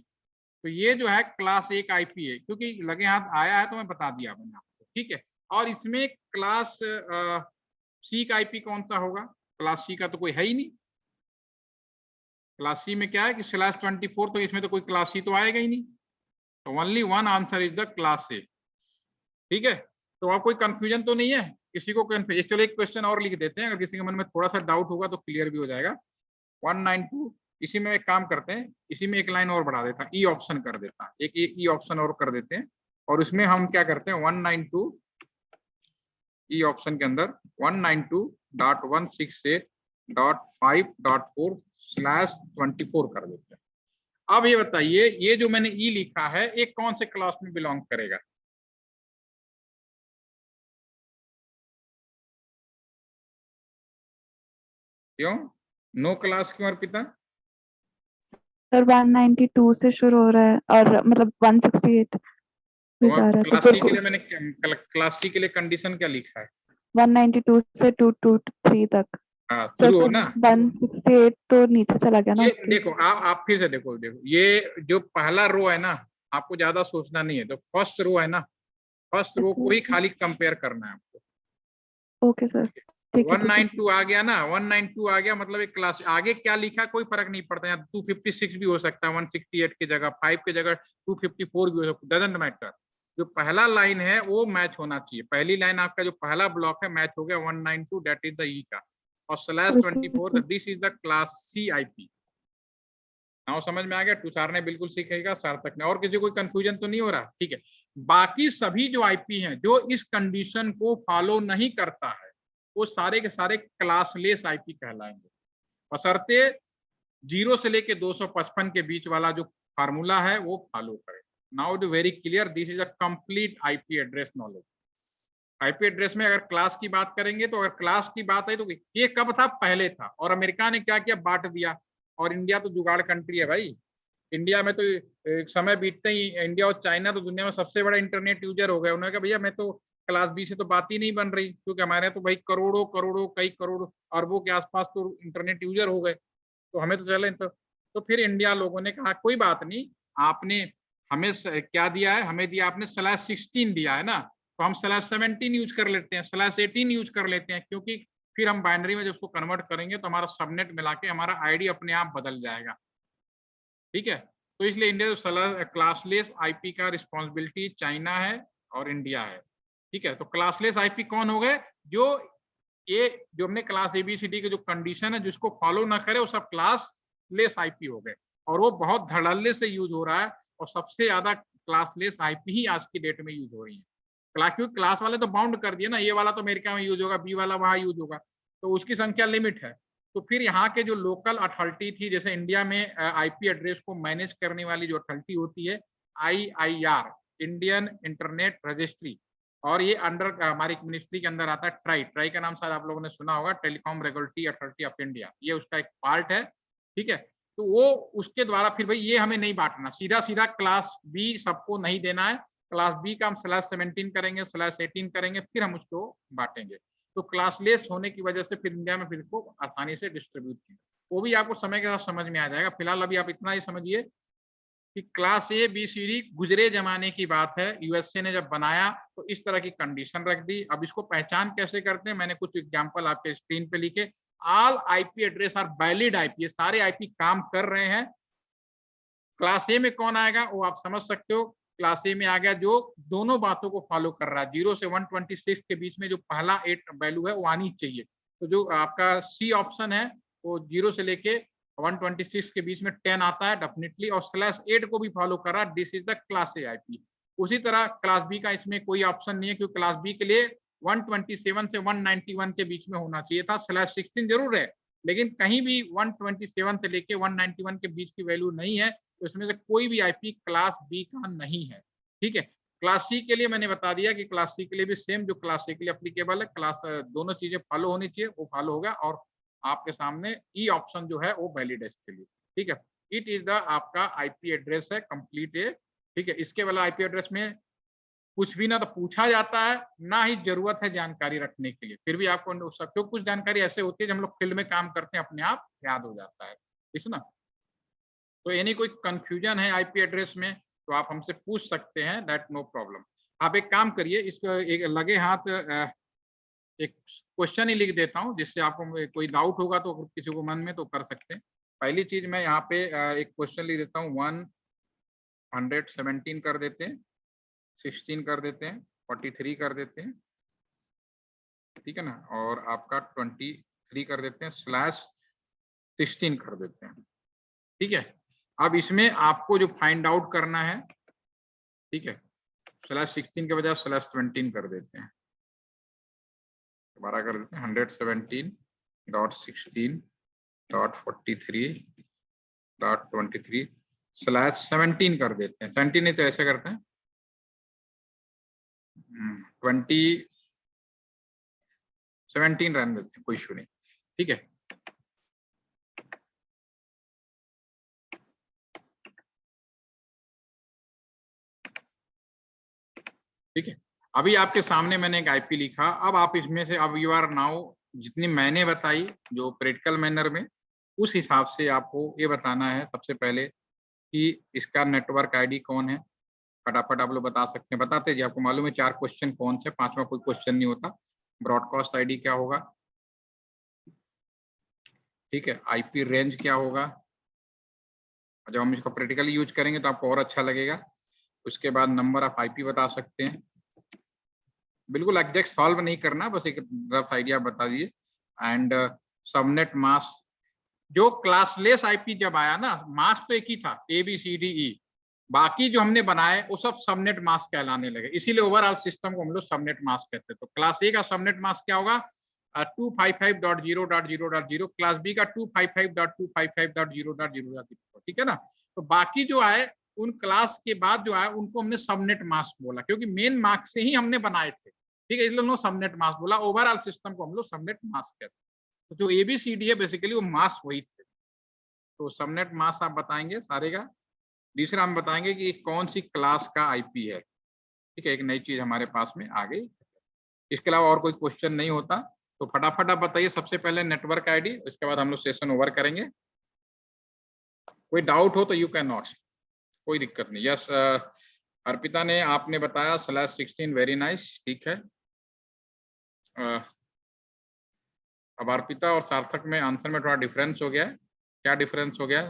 तो ये जो है क्लास ए का आईपी है, क्योंकि लगे हाथ आया है तो मैं बता दिया मैंने आपको, ठीक है। और इसमें क्लास सी का आईपी कौन सा होगा, क्लास सी का तो कोई है ही नहीं, क्लास सी में क्या है कि /24, तो इसमें तो कोई क्लास सी तो आएगा ही नहीं, तो only one answer is the class ए। ठीक है, तो आप कोई कंफ्यूजन तो नहीं है किसी को? कंफ्यूजन, चलो एक क्वेश्चन और लिख देते हैं, अगर किसी के मन में थोड़ा सा डाउट होगा तो क्लियर भी हो जाएगा। 192, इसी में एक काम करते हैं, इसी में एक लाइन और बढ़ा देता, ई ऑप्शन कर देता, एक ई ऑप्शन और कर देते हैं, और उसमें हम क्या करते हैं 192 ई ऑप्शन के अंदर 192.168.5.4/24 कर देते हैं। अब ये बताइए, ये जो मैंने ई लिखा है ये कौन से क्लास में बिलोंग करेगा? क्यों नो क्लास क्यों अर्पिता? सर 192 से शुरू हो रहा है और मतलब 168 भी जा रहा है, क्लास सी के लिए मैंने क्लास सी के लिए कंडीशन क्या लिखा है? 192 से 223 तक। हाँ शुरू हो ना, 168 तो नीचे चला गया ना। ये देखो आप फिर से देखो, ये जो पहला रो है ना, आपको ज्यादा सोचना नहीं है, तो फर्स्ट रो है ना, फर्स्ट रो को ही खाली कंपेयर करना है आपको। ओके सर, 192 आ गया ना, 192 आ गया, मतलब एक क्लास आगे क्या लिखा कोई फर्क नहीं पड़ता, यहाँ 256 भी हो सकता है 168 की जगह, 5 की जगह 254 भी हो सकता है, डजंट मैटर। जो पहला लाइन है वो मैच होना चाहिए, पहली लाइन आपका जो पहला ब्लॉक है मैच हो गया 192, दैट इज द ई का, और /24 this is the class C IP. Now समझ में आ गया? टूसार ने बिल्कुल सीखेगा, सार्थक ने, और किसी कोई कंफ्यूजन तो नहीं हो रहा? ठीक है, बाकी सभी जो आईपी हैं जो इस कंडीशन को फॉलो नहीं करता है वो सारे के सारे क्लासलेस आईपी कहलाएंगे, बशर्ते 0 से लेके 255 के बीच वाला जो फार्मूला है वो फॉलो करे। Now it very clear, this is a complete IP address knowledge. IP address में अगर क्लास की बात करेंगे तो अगर क्लास की बात है तो ये कब था? पहले था, और अमेरिका ने क्या किया? बांट दिया, और इंडिया तो जुगाड़ कंट्री है भाई। इंडिया में तो एक समय बीतते ही इंडिया और चाइना तो दुनिया में सबसे बड़ा इंटरनेट यूजर हो गया। उन्होंने कहा भैया मैं तो क्लास बी से तो बात ही नहीं बन रही, क्योंकि हमारे यहाँ तो भाई करोड़ों करोड़ों कई करोड़ अरबों के आसपास तो इंटरनेट यूजर हो गए, तो हमें तो चले। तो फिर इंडिया लोगों ने कहा कोई बात नहीं, आपने हमें क्या दिया है? हमें दिया आपने /16 दिया है ना, तो हम /17 यूज कर लेते हैं, /18 यूज कर लेते हैं, क्योंकि फिर हम बाइनरी में जब उसको कन्वर्ट करेंगे तो हमारा सबनेट मिला के हमारा आईडी अपने आप बदल जाएगा। ठीक है, तो इसलिए इंडिया क्लासलेस आईपी का रिस्पॉन्सिबिलिटी चाइना है और इंडिया है। ठीक है, तो क्लासलेस आईपी कौन हो गए? जो ये जो हमने क्लास एबीसीडी के जो कंडीशन है जिसको फॉलो ना करे वो सब क्लासलेस आईपी हो गए, और वो बहुत धड़ल्ले से यूज हो रहा है, और सबसे ज्यादा क्लासलेस आईपी ही आज की डेट में यूज हो रही है। क्योंकि क्लास वाले तो बाउंड कर दिए ना, ये वाला तो अमेरिका में यूज होगा, बी वाला वहां यूज होगा, तो उसकी संख्या लिमिट है। तो फिर यहाँ के जो लोकल अथॉरिटी थी, जैसे इंडिया में आईपी एड्रेस को मैनेज करने वाली जो अथॉरिटी होती है IIR, इंडियन इंटरनेट रजिस्ट्री, और ये अंडर हमारी मिनिस्ट्री के अंदर आता है ट्राई का नाम शायद आप लोगों ने सुना होगा, telecom regulatory authority of India, ये उसका एक पार्ट है। ठीक है, तो वो उसके द्वारा फिर भाई ये हमें नहीं बांटना, सीधा सीधा क्लास बी सबको नहीं देना है, क्लास बी का हम /17 करेंगे, /18 करेंगे, फिर हम उसको बांटेंगे। तो क्लासलेस होने की वजह से फिर इंडिया में फिर इसको आसानी से डिस्ट्रीब्यूट किया, वो भी आपको समय के साथ समझ में आ जाएगा। फिलहाल अभी आप इतना ही समझिए कि class A B C D गुजरे जमाने की बात है, यूएसए ने जब बनाया तो इस तरह की कंडीशन रख दी। अब इसको पहचान कैसे करते हैं, मैंने कुछ एग्जांपल आपके स्क्रीन पे लिखे। All IP address are valid IP, ये सारे आईपी काम कर रहे हैं। क्लास ए में कौन आएगा वो आप समझ सकते हो, क्लास ए में आ गया जो दोनों बातों को फॉलो कर रहा है, 0 से 126 के बीच में जो पहला 8 वैल्यू है वो आनी चाहिए। तो जो आपका सी ऑप्शन है वो 0 से लेके 126 के बीच में 10 आता है डेफिनेटली, और /8 को भी फॉलो कर रहा है, this is the class A IP. उसी तरह क्लास बी का इसमें कोई ऑप्शन नहीं है, क्योंकि क्लास बी के लिए 127 से 191 के बीच में होना चाहिए था, /16 जरूर है, लेकिन कहीं भी 127 से लेके 191 के बीच की वैल्यू नहीं है, तो इसमें से कोई भी आईपी क्लास बी का नहीं है। ठीक है, क्लास सी के लिए मैंने बता दिया कि क्लास सी के लिए भी सेम जो क्लास ए के लिए एप्लीकेबल है, क्लास दोनों चीजें फॉलो होनी चाहिए, वो फॉलो होगा, और आपके सामने ई ऑप्शन जो है वो वैलिड है इसके लिए। ठीक है, इट इज द आपका आईपी एड्रेस है कंप्लीट है। ठीक है, इसके वाला आईपी एड्रेस में कुछ भी ना तो पूछा जाता है, ना ही जरूरत है जानकारी रखने के लिए, फिर भी आपको क्योंकि कुछ जानकारी ऐसे होती है जब हम लोग फील्ड में काम करते हैं अपने आप याद हो जाता है, ठीक ना। तो यानी कोई कंफ्यूजन है आईपी एड्रेस में तो आप हमसे पूछ सकते हैं, दैट नो प्रॉब्लम। आप एक काम करिए, इसको एक लगे हाथ एक क्वेश्चन ही लिख देता हूं, जिससे आपको कोई डाउट होगा तो किसी को मन में तो कर सकते हैं। पहली चीज मैं यहाँ पे एक क्वेश्चन लिख देता हूँ, 117 कर देते हैं, 16 कर देते हैं, 43 कर देते हैं, ठीक है ना, और आपका 23 कर देते हैं, /16 कर देते हैं, ठीक है। अब इसमें आपको जो फाइंड आउट करना है, ठीक है, /16 के बजाय /17 कर देते हैं, दोबारा कर देते हैं, 117.16.43.23 /17 कर देते हैं, 17 नहीं तो ऐसे करते हैं 17 रहने देते हैं, कोई इशू नहीं, ठीक है। ठीक है, अभी आपके सामने मैंने एक आईपी लिखा, अब आप इसमें से अब यू आर नाउ जितनी मैंने बताई जो प्रैक्टिकल मैनर में, उस हिसाब से आपको ये बताना है सबसे पहले कि इसका नेटवर्क आईडी कौन है। फटाफट आप लोग बता सकते हैं, बताते जी, आपको मालूम है 4 क्वेश्चन कौन से, 5वां कोई क्वेश्चन नहीं होता। ब्रॉडकास्ट आईडी क्या होगा, ठीक है, आईपी रेंज क्या होगा, जब हम इसको प्रैक्टिकली यूज करेंगे तो आपको और अच्छा लगेगा। उसके बाद नंबर ऑफ आईपी बता सकते हैं, बिल्कुल एग्जैक्ट सॉल्व नहीं करना, बस एक रफ आइडिया बता दिए। एंड सबनेट मास्क, जो क्लासलेस आईपी जब आया ना, मास्क तो एक ही था ABCDE, बाकी जो हमने बनाए वो सब सबनेट मास्क कहलाने लगे, इसीलिए ओवरऑल सिस्टम को हम लोग सबनेट मास्क कहते हैं। तो क्लास ए का सबनेट मास्क क्या होगा, 255.0.0.0, क्लास बी का 255.255.0.0.0, ठीक है ना। तो बाकी जो आए उन क्लास के बाद जो आए उनको हमने सबनेट मास्क बोला, क्योंकि मेन मास्क से ही हमने बनाए थे, ठीक है, इसलिए हम लोग सबनेट मास्क बोला। ओवरऑल सिस्टम को हम लोग सबनेट मास्क कहते हैं। तो जो ABCD है बेसिकली वो मास्क वही थे। तो सबनेट मास्क आप बताएंगे सारे का। दूसरा हम बताएंगे कि कौन सी क्लास का आईपी है, ठीक है, एक नई चीज हमारे पास में आ गई। इसके अलावा और कोई क्वेश्चन नहीं होता, तो फटाफट आप बताइए सबसे पहले नेटवर्क आईडी, उसके बाद हम लोग सेशन ओवर करेंगे। कोई डाउट हो तो यू कैन नॉट, कोई दिक्कत नहीं। यस अर्पिता ने आपने बताया /16, वेरी नाइस, ठीक है। अब अर्पिता और सार्थक में आंसर में थोड़ा डिफरेंस हो गया है। क्या डिफरेंस हो गया,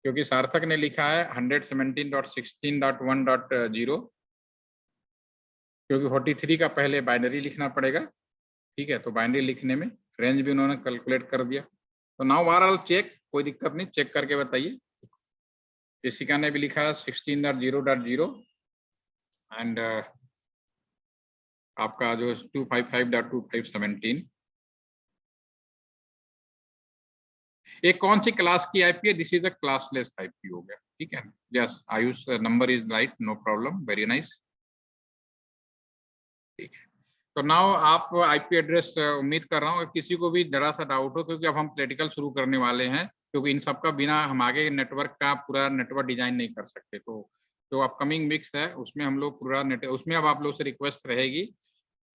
क्योंकि सार्थक ने लिखा है 117.16.1.0, क्योंकि 43 का पहले बाइनरी लिखना पड़ेगा, ठीक है, तो बाइनरी लिखने में रेंज भी उन्होंने कैलकुलेट कर दिया। तो नाउ ओवरऑल चेक, कोई दिक्कत नहीं, चेक करके बताइए। जैसिका ने भी लिखा 16.0.0 एंड आपका जो 255.2517, एक कौन सी क्लास की आईपी है, this is a classless IP हो गया, ठीक है। Yes Ayush, number is right, no problem, very nice, ठीक है। तो नाउ आप आईपी एड्रेस, उम्मीद कर रहा हूँ किसी को भी जरा सा डाउट हो, क्योंकि अब हम प्रैक्टिकल शुरू करने वाले हैं, क्योंकि इन सब का बिना हम आगे नेटवर्क का पूरा नेटवर्क डिजाइन नहीं कर सकते। तो जो अपकमिंग मिक्स है उसमें हम लोग पूरा उसमें अब आप लोग से रिक्वेस्ट रहेगी,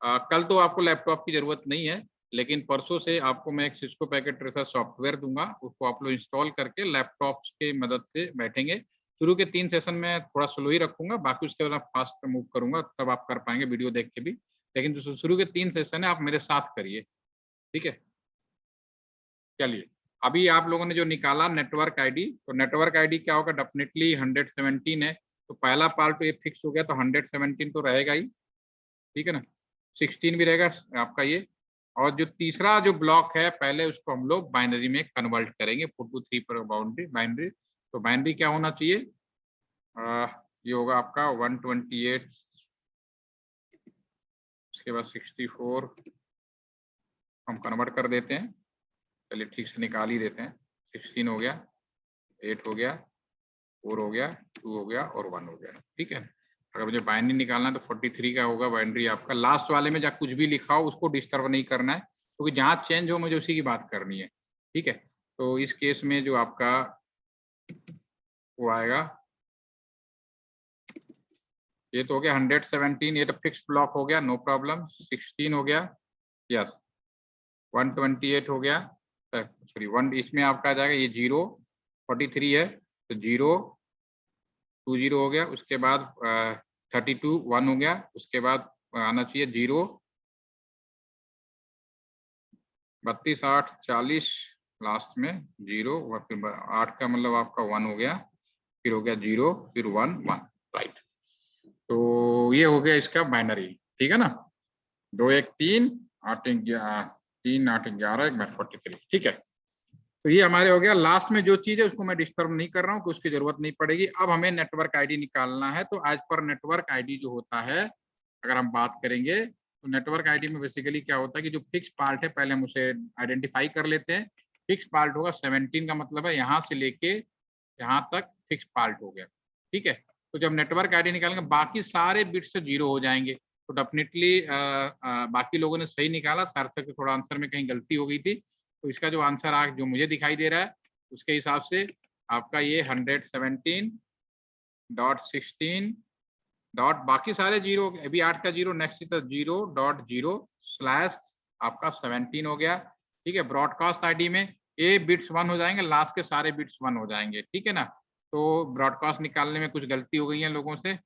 कल तो आपको लैपटॉप की जरूरत नहीं है, लेकिन परसों से आपको मैं एक सिस्को पैकेट ट्रेसर सॉफ्टवेयर दूंगा, उसको आप लोग इंस्टॉल करके लैपटॉप की मदद से बैठेंगे। शुरू के 3 सेशन में थोड़ा स्लो ही रखूंगा, बाकी उसके बाद फास्ट मूव करूंगा, तब आप कर पाएंगे वीडियो देख के भी, लेकिन जो शुरू के 3 सेशन है आप मेरे साथ करिए, ठीक है। चलिए, अभी आप लोगों ने जो निकाला नेटवर्क आईडी, तो नेटवर्क आईडी क्या होगा, डेफिनेटली 117 है, तो पहला पार्ट तो ये फिक्स हो गया, तो 117 तो रहेगा ही, ठीक है ना, 16 भी रहेगा आपका ये, और जो तीसरा जो ब्लॉक है पहले उसको हम लोग बाइनरी में कन्वर्ट करेंगे, 4 to 3 पर बाउंड्री बाइनरी। तो बाइनरी क्या होना चाहिए, ये होगा आपका 128, उसके बाद 64 हम कन्वर्ट कर देते हैं, चलिए ठीक से निकाल ही देते हैं। 16 हो गया, 8 हो गया, 4 हो गया, 2 हो गया और 1 हो गया, ठीक है। अगर मुझे बाइनरी निकालना है तो 43 का होगा बाइनरी आपका। लास्ट वाले में जहाँ कुछ भी लिखा हो उसको डिस्टर्ब नहीं करना है, क्योंकि तो जहाँ चेंज हो मुझे उसी की बात करनी है, ठीक है। तो इस केस में जो आपका वो आएगा, ये तो हो गया 117, ये तो फिक्स ब्लॉक हो गया, नो प्रॉब्लम। 16 हो गया, यस 128 हो गया, सॉरी 1, इसमें आपका आ जाएगा ये 0, 43 है तो 0 20 हो गया, उसके बाद 32 1 हो गया, उसके बाद आना चाहिए 0 32 8 40 लास्ट में 0 और फिर 8 का मतलब आपका 1 हो गया, फिर हो गया 0, फिर 1 1, राइट। तो ये हो गया इसका बाइनरी, ठीक है ना। 2 1 3 8 3 8 11 1 43, ठीक है। तो ये हमारे हो गया। लास्ट में जो चीज है उसको मैं डिस्टर्ब नहीं कर रहा हूँ, उसकी जरूरत नहीं पड़ेगी। अब हमें नेटवर्क आईडी निकालना है। तो एज पर नेटवर्क आईडी जो होता है, अगर हम बात करेंगे तो नेटवर्क आईडी में बेसिकली क्या होता है कि जो फिक्स पार्ट है पहले हम उसे आइडेंटिफाई कर लेते हैं। फिक्स पार्ट होगा 17 का मतलब है यहाँ से लेके यहाँ तक फिक्स पार्ट हो गया, ठीक है। तो जब नेटवर्क आईडी निकालेंगे बाकी सारे बिट्स से 0 हो जाएंगे। तो डेफिनेटली बाकी लोगों ने सही निकाला, सार्थक थोड़ा आंसर में कहीं गलती हो गई थी। तो इसका जो आंसर आज जो मुझे दिखाई दे रहा है उसके हिसाब से आपका ये 117.16 डॉट बाकी सारे 0, अभी 8 का 0, नेक्स्ट तो 0.0 / आपका 17 हो गया, ठीक है। ब्रॉडकास्ट आईडी में ए बिट्स 1 हो जाएंगे, लास्ट के सारे बिट्स 1 हो जाएंगे, ठीक है ना। तो ब्रॉडकास्ट निकालने में कुछ गलती हो गई है लोगों से।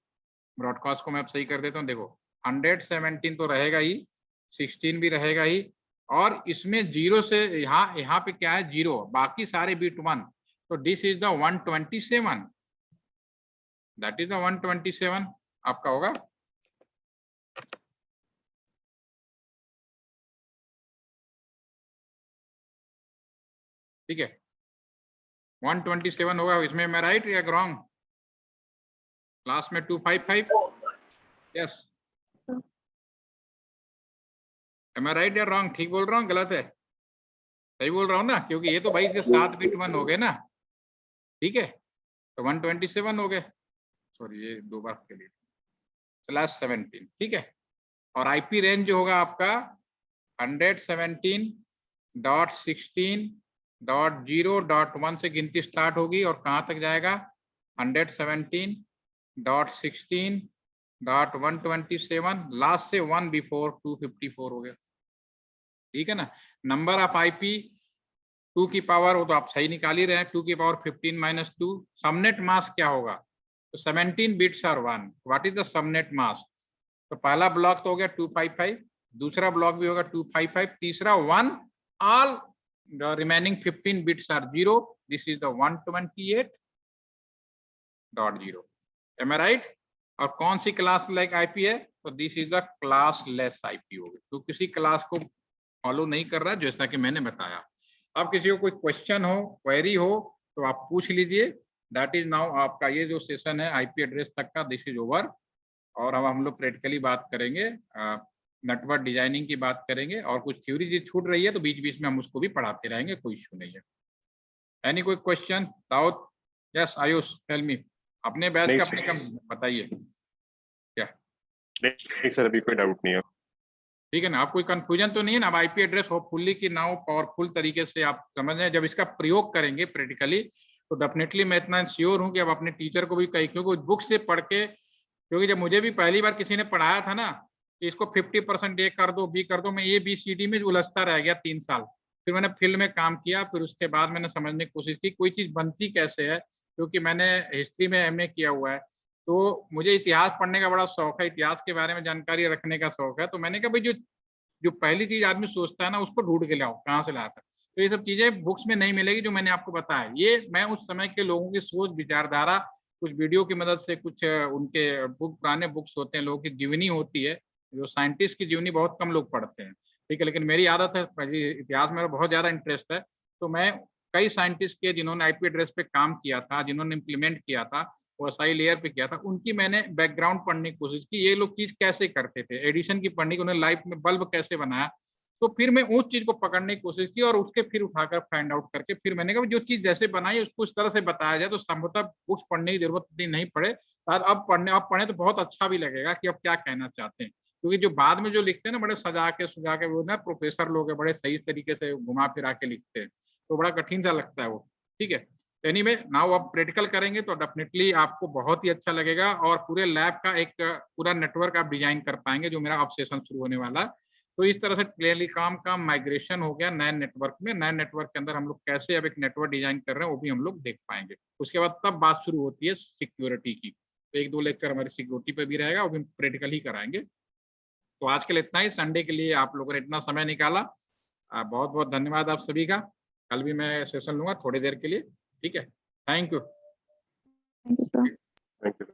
ब्रॉडकास्ट को मैं अब सही कर देता हूँ। देखो 117 तो रहेगा ही, 16 भी रहेगा ही, और इसमें 0 से यहाँ पे क्या है 0, बाकी सारे बिट 1। तो this is the 127, that is the 127 आपका होगा। ठीक है, 127 होगा। इसमें मैं राइट या रॉन्ग? लास्ट में 255, यस। एम आई राइट या रॉन्ग? ठीक बोल रहा हूँ, गलत है? सही बोल रहा हूँ ना, क्योंकि ये तो भाई इसके 7 बिट 1 हो गए ना, ठीक है। तो 127 हो गए, सॉरी ये 2 बार के लिए /17, ठीक है। और आईपी रेंज जो होगा आपका 117.16.0.1 से गिनती स्टार्ट होगी और कहाँ तक जाएगा 117.16.127, लास्ट से 1 बिफोर 254 हो गया, ठीक है ना। नंबर ऑफ आईपी 2 की पावर, वो तो आप सही निकाल ही रहे हैं, 2 की पावर 15 - 2। सबनेट मास्क क्या होगा? तो 17 bits are 1, what is the subnet mask? तो पहला ब्लॉक तो हो गया 255, दूसरा ब्लॉक भी होगा 255, तीसरा 1, all the remaining 15 bits are 0, this is the 128.0। Am I right? और कौन सी क्लास लाइक आईपी है? तो this is the classless IP होगी, तो किसी क्लास को फॉलो नहीं कर रहा, जैसा कि मैंने बताया। अब किसी को कोई क्वेश्चन हो, क्वेरी हो तो आप पूछ लीजिए। दैट इज नाउ आपका ये जो सेशन है आईपी एड्रेस तक का, दिस इज ओवर। और अब हम लोग प्रैक्टिकली बात करेंगे, नेटवर्क डिजाइनिंग की बात करेंगे, और कुछ थ्योरी जी छूट रही है तो बीच बीच में हम उसको भी पढ़ाते रहेंगे, कोई इश्यू नहीं है। एनी कोई question, doubt? Yes Ayush, tell me. अपने बैच का अपने कम बताइए क्या? नहीं सर, अभी कोई डाउट नहीं है। ठीक है ना, आप कोई कंफ्यूजन तो नहीं है ना? अब आईपी एड्रेस होपफुली कि नाउ पावरफुल तरीके से आप समझ रहे हैं। जब इसका प्रयोग करेंगे प्रैक्टिकली तो डेफिनेटली मैं इतना श्योर हूं कि अब अपने टीचर को भी कही, क्योंकि बुक से पढ़ के, क्योंकि जब मुझे भी पहली बार किसी ने पढ़ाया था ना कि इसको 50% ए कर दो, बी कर दो, मैं ABCD में उलझता रह गया 3 साल। फिर मैंने फील्ड में काम किया, फिर उसके बाद मैंने समझने की कोशिश की कोई चीज बनती कैसे है, क्योंकि मैंने हिस्ट्री में MA किया हुआ है, तो मुझे इतिहास पढ़ने का बड़ा शौक है, इतिहास के बारे में जानकारी रखने का शौक है। तो मैंने कहा भाई जो पहली चीज आदमी सोचता है ना उसको ढूंढ के लाओ, कहाँ से लाया था। तो ये सब चीजें बुक्स में नहीं मिलेगी जो मैंने आपको बताया। ये मैं उस समय के लोगों की सोच विचारधारा, कुछ वीडियो की मदद से, कुछ उनके पुराने बुक्स होते हैं, लोगों की जीवनी होती है, जो साइंटिस्ट की जीवनी बहुत कम लोग पढ़ते हैं, ठीक है। लेकिन मेरी आदत है, इतिहास में बहुत ज्यादा इंटरेस्ट है, तो मैं कई साइंटिस्ट के जिन्होंने आईपी एड्रेस पे काम किया था, जिन्होंने इम्प्लीमेंट किया था, वो SI लेयर पे किया था, उनकी मैंने बैकग्राउंड पढ़ने की कोशिश की, ये लोग चीज कैसे करते थे, एडिशन की पढ़ने की, उन्होंने लाइफ में बल्ब कैसे बनाया। तो फिर मैं उस चीज को पकड़ने की कोशिश की और उसके फिर उठाकर फाइंड आउट करके फिर मैंने कहा जो चीज जैसे बनाई उसको उस तरह से बताया जाए, तो संभवतः बुक्स पढ़ने की जरूरत इतनी नहीं पड़े। अब पढ़े तो बहुत अच्छा भी लगेगा कि अब क्या कहना चाहते हैं, क्योंकि जो बाद में जो लिखते हैं ना बड़े सजा के वो ना प्रोफेसर लोग है, बड़े सही तरीके से घुमा फिरा के लिखते हैं, तो बड़ा कठिन सा लगता है वो, ठीक है। एनीवे नाउ आप प्रैक्टिकल करेंगे तो डेफिनेटली आपको बहुत ही अच्छा लगेगा और पूरे लैब का एक पूरा नेटवर्क आप डिजाइन कर पाएंगे, जो मेरा अब सेशन शुरू होने वाला है। तो इस तरह से टेलीकॉम का माइग्रेशन हो गया नए नेटवर्क में, नए नेटवर्क के अंदर हम लोग कैसे अब एक नेटवर्क डिजाइन कर रहे हैं वो भी हम लोग देख पाएंगे। उसके बाद तब बात शुरू होती है सिक्योरिटी की, तो 1-2 लेक्चर हमारी सिक्योरिटी पे भी रहेगा, वो भी प्रैक्टिकल ही कराएंगे। तो आज के लिए इतना ही। संडे के लिए आप लोगों ने इतना समय निकाला, बहुत बहुत धन्यवाद आप सभी का। कल भी मैं सेशन लूंगा थोड़ी देर के लिए, ठीक है। Thank you. Thank you sir. Thank you.